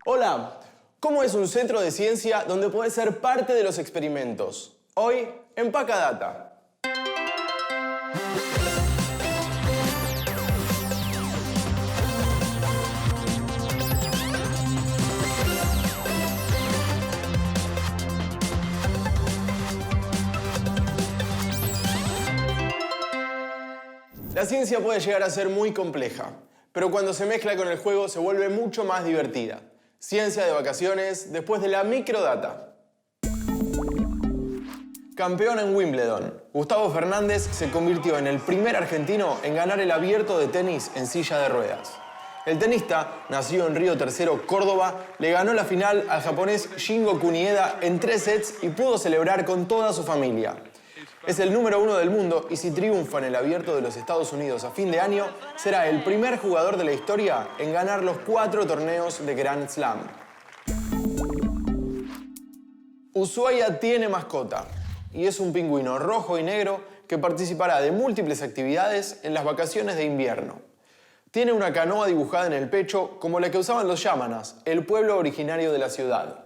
Hola, ¿cómo es un centro de ciencia donde podés ser parte de los experimentos? Hoy, en Pacadata. La ciencia puede llegar a ser muy compleja, pero cuando se mezcla con el juego se vuelve mucho más divertida. Ciencia de vacaciones después de la microdata. Campeón en Wimbledon, Gustavo Fernández se convirtió en el primer argentino en ganar el abierto de tenis en silla de ruedas. El tenista, nacido en Río Tercero, Córdoba, le ganó la final al japonés Shingo Kunieda en 3 sets y pudo celebrar con toda su familia. Es el número 1 del mundo y si triunfa en el Abierto de los Estados Unidos a fin de año, será el primer jugador de la historia en ganar los 4 torneos de Grand Slam. Ushuaia tiene mascota y es un pingüino rojo y negro que participará de múltiples actividades en las vacaciones de invierno. Tiene una canoa dibujada en el pecho como la que usaban los yámanas, el pueblo originario de la ciudad.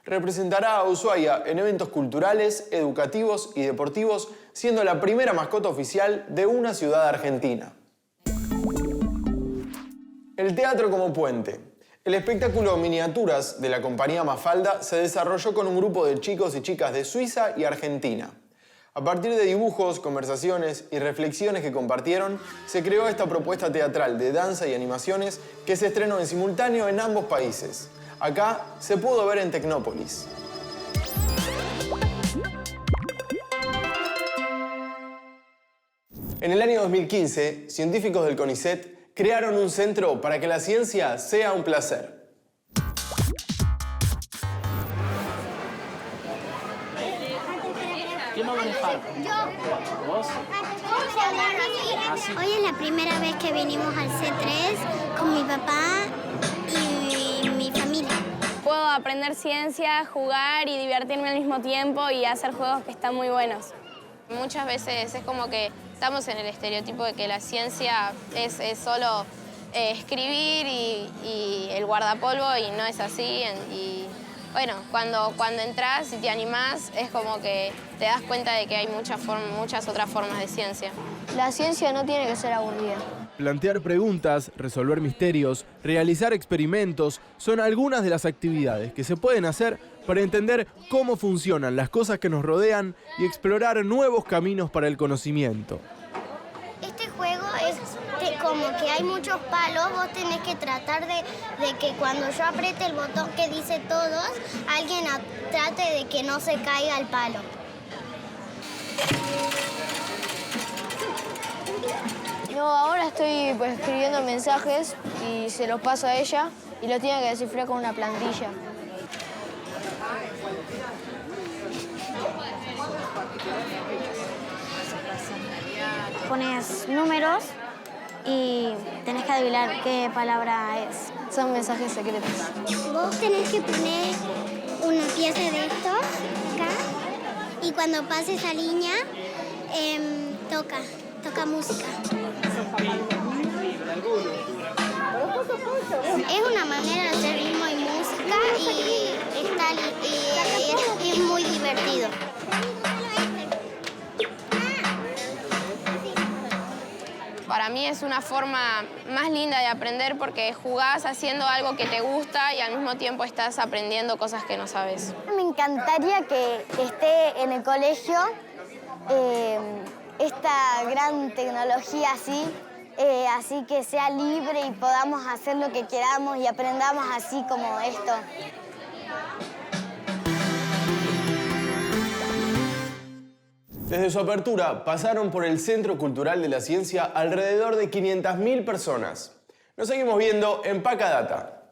Representará a Ushuaia en eventos culturales, educativos y deportivos, siendo la primera mascota oficial de una ciudad argentina. El teatro como puente. El espectáculo Miniaturas de la compañía Mafalda se desarrolló con un grupo de chicos y chicas de Suiza y Argentina. A partir de dibujos, conversaciones y reflexiones que compartieron, se creó esta propuesta teatral de danza y animaciones que se estrenó en simultáneo en ambos países. Acá se pudo ver en Tecnópolis. En el año 2015, científicos del CONICET crearon un centro para que la ciencia sea un placer. ¿Quién va a manejar? Yo. ¿Vos? Hoy es la primera vez que vinimos al C3 con mi papá y mi familia. Puedo aprender ciencia, jugar y divertirme al mismo tiempo y hacer juegos que están muy buenos. Muchas veces es como que estamos en el estereotipo de que la ciencia es solo escribir y el guardapolvo y no es así. Y bueno, cuando entras y te animás es como que te das cuenta de que hay muchas otras formas de ciencia. La ciencia no tiene que ser aburrida. Plantear preguntas, resolver misterios, realizar experimentos son algunas de las actividades que se pueden hacer para entender cómo funcionan las cosas que nos rodean y explorar nuevos caminos para el conocimiento. Este juego es como que hay muchos palos, vos tenés que tratar de que cuando yo apriete el botón que dice todos, alguien trate de que no se caiga el palo. No, ahora estoy escribiendo mensajes y se los paso a ella y lo tiene que descifrar con una plantilla. Pones números y tenés que adivinar qué palabra es. Son mensajes secretos. Vos tenés que poner una pieza de estos acá y cuando pase esa línea, toca música. Es una manera de hacer ritmo y música y es muy divertido. Para mí es una forma más linda de aprender porque jugás haciendo algo que te gusta y al mismo tiempo estás aprendiendo cosas que no sabes. Me encantaría que esté en el colegio esta gran tecnología así que sea libre y podamos hacer lo que queramos y aprendamos así como esto. Desde su apertura pasaron por el Centro Cultural de la Ciencia alrededor de 500.000 personas. Nos seguimos viendo en Pacadata.